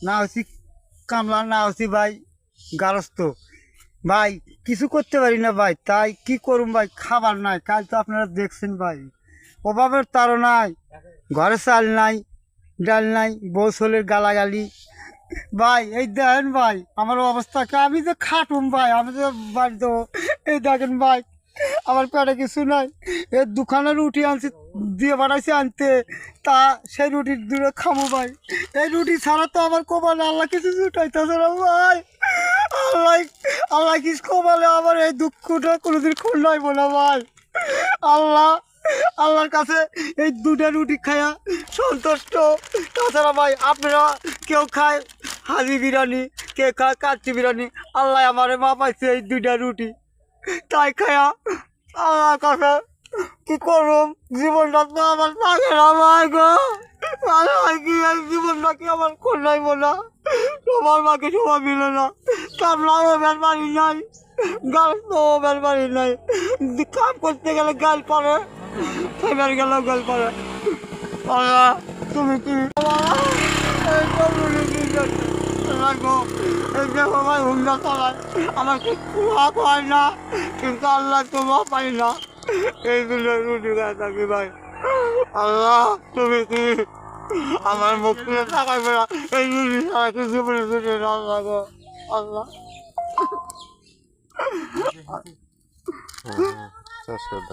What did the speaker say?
না হচ্ছি কামলা, না হচ্ছি ভাই গারস্থ। ভাই কিছু করতে পারি না ভাই, তাই কি করুম ভাই, খাবার নাই। কাল তো আপনারা দেখছেন ভাই, অভাবের তাড়নায় ঘরে চাল নাই, ডাল নাই, বউ ছোলের গালাগালি। ভাই এই দেখেন ভাই আমার অবস্থাকে, আমি যে খাটুম ভাই, আমি যে বাড়ি দেবো। এই দেখেন ভাই আমার পেটে কিছু নাই। এই দোকানে রুটি আনছি, দিয়ে বাড়াইছে আনতে, তা সেই রুটির দূরে খামো ভাই। এই রুটি ছাড়া তো আমার কপালে আল্লাহ কিছু জুটাইতেছে না ভাই। আল্লাহ, আল্লাহ কিছু কপালে আমার এই দুঃখটা কোনোদিন খুলনাইব না ভাই। আল্লাহ, আল্লাহর কাছে এই দুটা রুটি খায়া সন্তুষ্ট। তাছাড়া ভাই আপনারা কেউ খায় হাজি বিরিয়ানি, কে খায় কাচ্চি বিরিয়ানি, আল্লাহ আমারে মা পাইছে এই দুইটা রুটি, তাই খায়া আল্লাহর কাছে কি করুম। জীবনটা তো আমার থাকে না ভাই গো। আল্লাহ কি এই জীবনটা কি আমার খুলনাইব না? তোমার মাকে সবাই মিলে না, কামলাও ওদের বাড়ি নাই, গাল তো ওদের বাড়ি নাই, কাম করতে গেলে গাল পড়ে, খাইবার গেলেও গাল পড়ে। আল্লাহ তুমি কি এই জরুরি বিজন লাগো, এই যে সবাই হুন্ডা চালায়, আমার কি হাত হয় না, কিন্তু আল্লাহ তোমার পাই না, এইগুলো রুটি গায়ে থাকি ভাই। আল্লাহ তুমি কি আমার মুখ তুলে তাকাইবে না, এই রুটি ছাড়া কি জীবনে ছুটে না লাগো। আল্লাহ শেষ করে দাও।